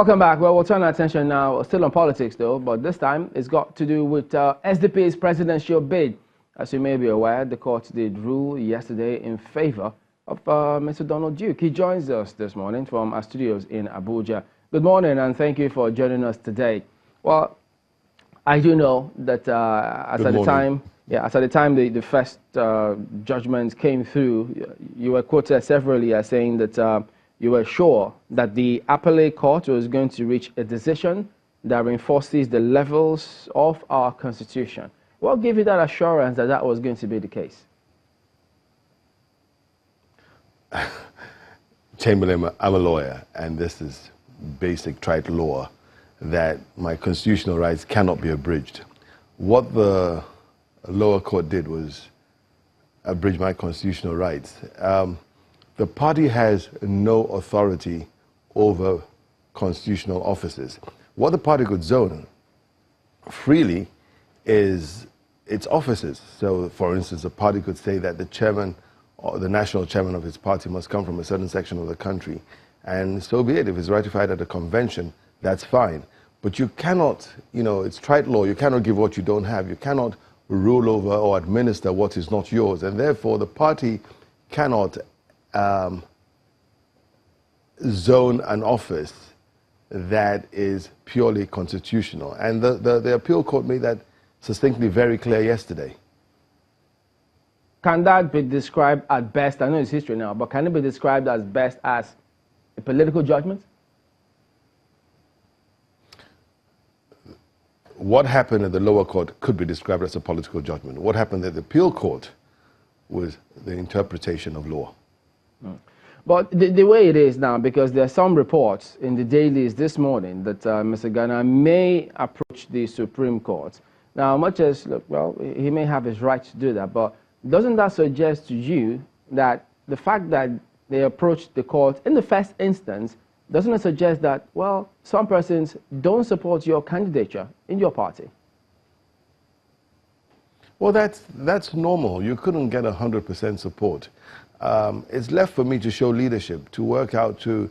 Welcome back. Well, we'll turn our attention now, still on politics though, but this time it's got to do with SDP's presidential bid. As you may be aware, the court did rule yesterday in favor of Mr. Donald Duke. He joins us this morning from our studios in Abuja. Good morning and thank you for joining us today. Well, I do know that as at the time the first judgment came through, you were quoted severally as saying that you were sure that the appellate court was going to reach a decision that reinforces the levels of our constitution. What gave you that assurance that that was going to be the case? Chamberlain, I'm a lawyer, and this is basic trite law that my constitutional rights cannot be abridged. What the lower court did was abridge my constitutional rights. The party has no authority over constitutional offices. What the party could zone freely is its offices. So, for instance, the party could say that the chairman or the national chairman of its party must come from a certain section of the country. And so be it. If it's ratified at a convention, that's fine. But you cannot, it's trite law. You cannot give what you don't have. You cannot rule over or administer what is not yours. And therefore, the party cannot zone an office that is purely constitutional. And the appeal court made that succinctly very clear yesterday. Can that be described at best, I know it's history now, but can it be described as best as a political judgment? What happened at the lower court could be described as a political judgment. What happened at the appeal court was the interpretation of law. But the way it is now, because there are some reports in the dailies this morning that Mr. Ghana may approach the Supreme Court. Now, much as, look, well, he may have his right to do that, but doesn't that suggest to you that the fact that they approached the court in the first instance, doesn't it suggest that, well, some persons don't support your candidature in your party? Well, that's normal. You couldn't get 100% support. It's left for me to show leadership, to work out, to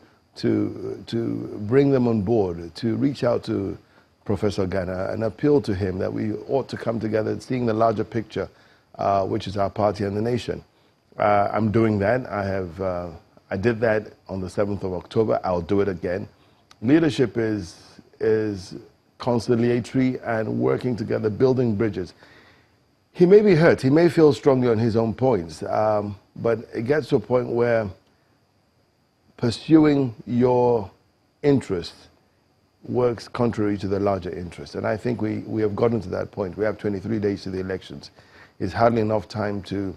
bring them on board, to reach out to Professor Ghana and appeal to him that we ought to come together, seeing the larger picture, which is our party and the nation. I'm doing that. I did that on the 7th of October. I'll do it again. Leadership is conciliatory and working together, building bridges. He may be hurt. He may feel strongly on his own points, but it gets to a point where pursuing your interests works contrary to the larger interest. And I think we have gotten to that point. We have 23 days to the elections. It's hardly enough time to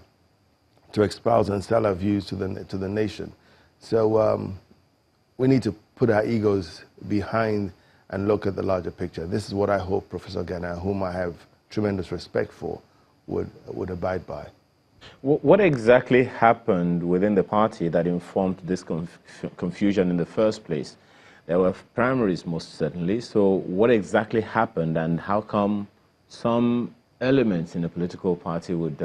espouse and sell our views to the nation. So we need to put our egos behind and look at the larger picture. This is what I hope Professor Ghana, whom I have tremendous respect for, would abide by. What exactly happened within the party that informed this confusion in the first place? There were primaries, most certainly. So what exactly happened, and how come some elements in the political party would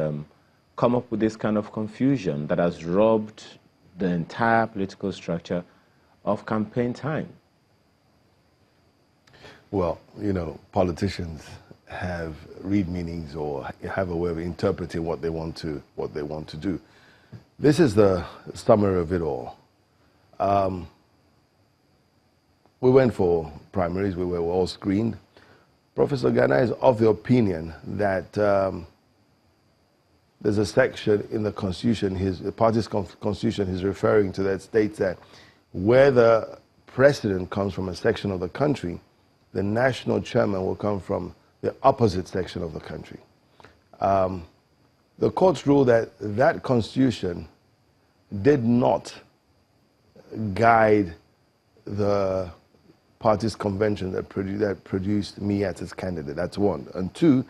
come up with this kind of confusion that has robbed the entire political structure of campaign time? Well, politicians have read meanings or have a way of interpreting what they want to do. This is the summary of it all. We went for primaries. We were all screened. Professor Ghana is of the opinion that there's a section in the Constitution, the party's Constitution he's referring to, that states that where the president comes from a section of the country, the national chairman will come from the opposite section of the country. The courts ruled that that Constitution did not guide the party's convention that produced me as its candidate. That's one. And two,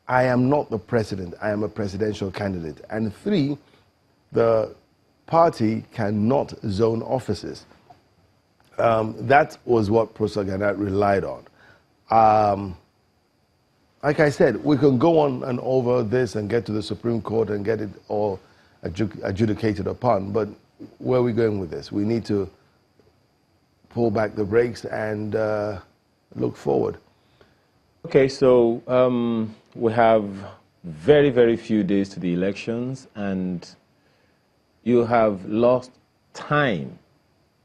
I am not the president. I am a presidential candidate. And three, the party cannot zone offices. That was what Professor Ghana relied on. Like I said, we can go on and over this and get to the Supreme Court and get it all adjudicated upon, but where are we going with this? We need to pull back the brakes and look forward. Okay, so we have very, very few days to the elections, and you have lost time.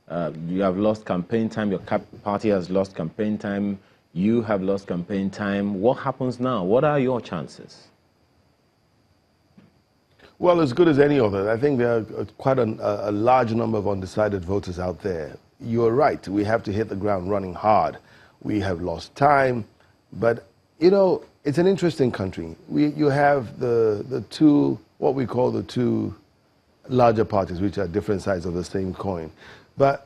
You have lost campaign time. Your party has lost campaign time. You have lost campaign time. What happens now? What are your chances? Well, as good as any other. I think there are quite a large number of undecided voters out there. You're right. We have to hit the ground running hard. We have lost time, but you know, it's an interesting country. You have the two, what we call the two larger parties, which are different sides of the same coin. But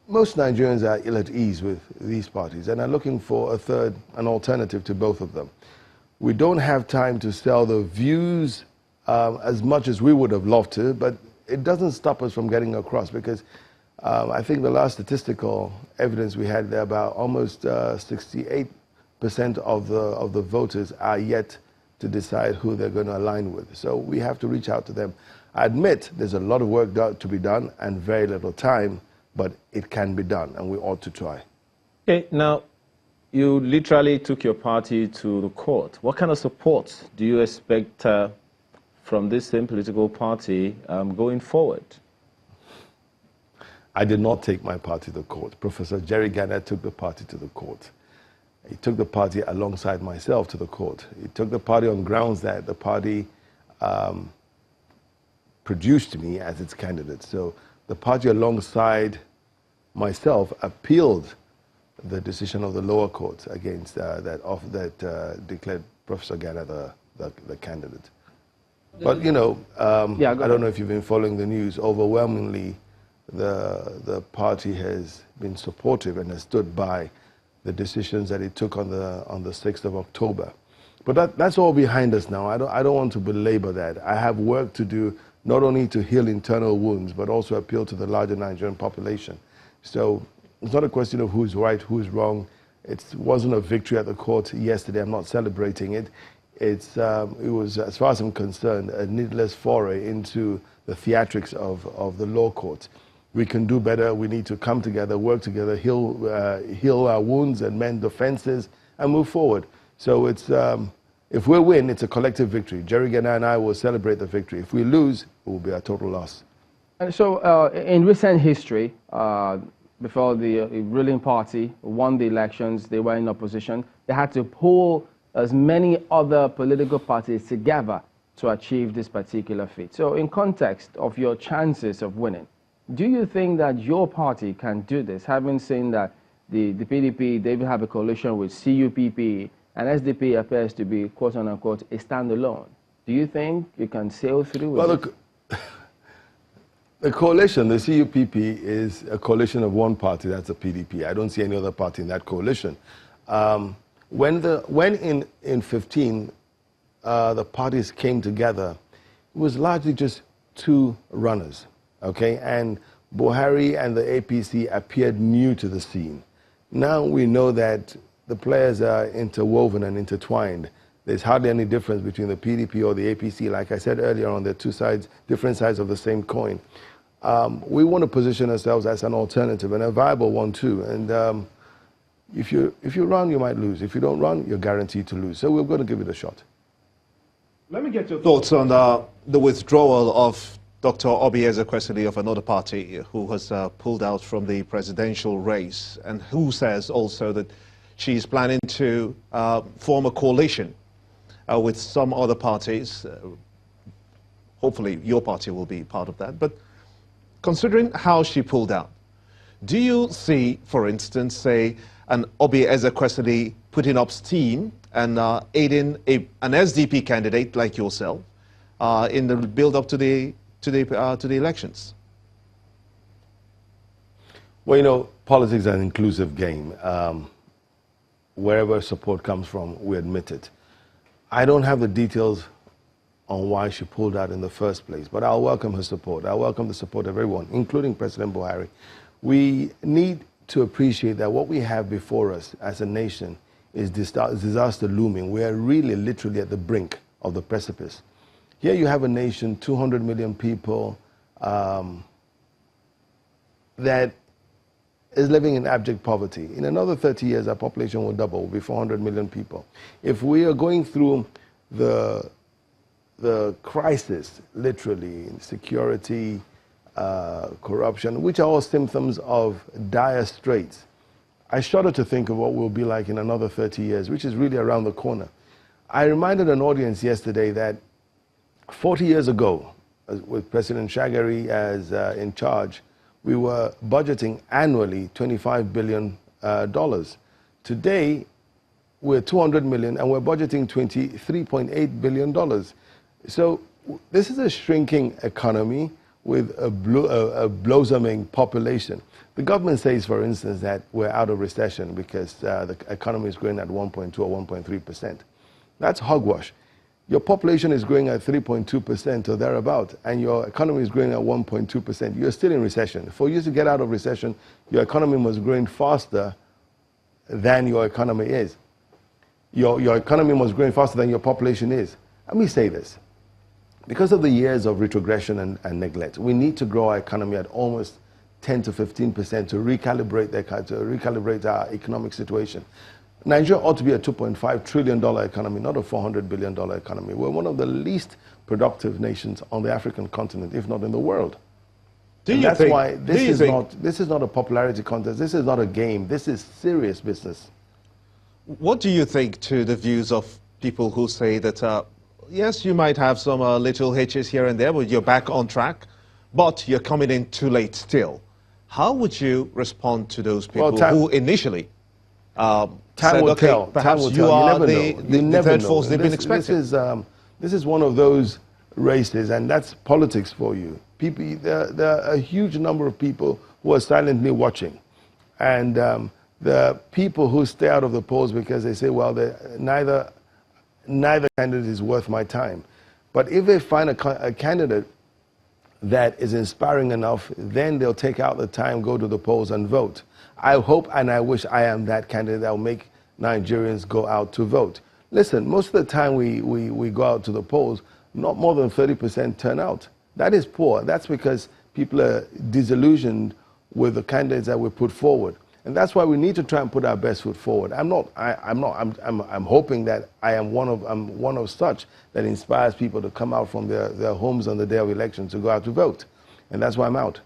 most Nigerians are ill at ease with these parties and are looking for an alternative to both of them. We don't have time to sell the views as much as we would have loved to, but it doesn't stop us from getting across, because I think the last statistical evidence we had there, about almost 68% of the voters are yet to decide who they're going to align with. So we have to reach out to them. I admit there's a lot of work to be done and very little time, but it can be done, and we ought to try. Okay, now, you literally took your party to the court. What kind of support do you expect from this same political party going forward? I did not take my party to the court. Professor Jerry Garner took the party to the court. He took the party alongside myself to the court. He took the party on grounds that the party produced me as its candidate. So the party alongside myself appealed the decision of the lower court against that declared Professor Garner the candidate. But you know, I don't know if you've been following the news. Overwhelmingly, the party has been supportive and has stood by the decisions that it took on the 6th of October. But that's all behind us now. I don't want to belabor that. I have work to do, not only to heal internal wounds, but also appeal to the larger Nigerian population. So it's not a question of who's right, who's wrong. It wasn't a victory at the court yesterday. I'm not celebrating it. It was, as far as I'm concerned, a needless foray into the theatrics of the law court. We can do better. We need to come together, work together, heal our wounds and mend offenses, and move forward. So it's, if we win, it's a collective victory. Jerry Garner and I will celebrate the victory. If we lose, it will be a total loss. And so in recent history, before the ruling party won the elections, they were in opposition. They had to pull as many other political parties together to achieve this particular feat. So in context of your chances of winning, do you think that your party can do this, having seen that the PDP, they will have a coalition with CUPP, and SDP appears to be, quote unquote, a standalone? Do you think you can sail through with it? The coalition, the CUPP, is a coalition of one party, that's the PDP. I don't see any other party in that coalition. When in 15 the parties came together, it was largely just two runners, okay? And Buhari and the APC appeared new to the scene. Now we know that the players are interwoven and intertwined. There's hardly any difference between the PDP or the APC. Like I said earlier on, they're two sides, different sides of the same coin. We want to position ourselves as an alternative and a viable one too. And if you run, you might lose. If you don't run, you're guaranteed to lose. So we're going to give it a shot. Let me get your thoughts on the withdrawal of Dr. Oby Ezekwesili of another party who has pulled out from the presidential race, and who says also that she's planning to form a coalition with some other parties. Hopefully your party will be part of that. But considering how she pulled out, do you see, for instance, say, an Oby Ezekwesili putting up steam and aiding an SDP candidate like yourself in the build-up to the elections? Well, you know, politics is an inclusive game. Wherever support comes from, we admit it. I don't have the details on why she pulled out in the first place, but I'll welcome her support. I'll welcome the support of everyone, including President Buhari. We need to appreciate that what we have before us as a nation is disaster looming. We are really literally at the brink of the precipice. Here you have a nation, 200 million people, that is living in abject poverty. In another 30 years, our population will double, will be 400 million people. If we are going through the crisis, literally, security, corruption, which are all symptoms of dire straits, I shudder to think of what we'll be like in another 30 years, which is really around the corner. I reminded an audience yesterday that 40 years ago, with President Shagari as in charge, we were budgeting annually $25 billion. Today, we're 200 million and we're budgeting $23.8 billion. So this is a shrinking economy with a blossoming population. The government says, for instance, that we're out of recession because the economy is growing at 1.2 or 1.3%. That's hogwash. Your population is growing at 3.2% or thereabout, and your economy is growing at 1.2%. You're still in recession. For you to get out of recession, your economy must be growing faster than your economy is. Your economy must be growing faster than your population is. Let me say this. Because of the years of retrogression and neglect, we need to grow our economy at almost 10 to 15% to recalibrate our economic situation. Nigeria ought to be a $2.5 trillion economy, not a $400 billion economy. We're one of the least productive nations on the African continent, if not in the world. That's why this is not a popularity contest. This is not a game. This is serious business. What do you think to the views of people who say that, yes, you might have some little hitches here and there, but you're back on track, but you're coming in too late still? How would you respond to those people who initially time will tell. Perhaps you are the third force they've been expecting? This is one of those races, and that's politics for you. People, there are a huge number of people who are silently watching. And the people who stay out of the polls because they say, well, neither candidate is worth my time. But if they find a candidate that is inspiring enough, then they'll take out the time, go to the polls and vote. I hope and I wish I am that candidate that will make Nigerians go out to vote. Listen, most of the time we go out to the polls, not more than 30% turn out. That is poor. That's because people are disillusioned with the candidates that we put forward. And that's why we need to try and put our best foot forward. I'm hoping that I'm one of such that inspires people to come out from their homes on the day of election to go out to vote. And that's why I'm out.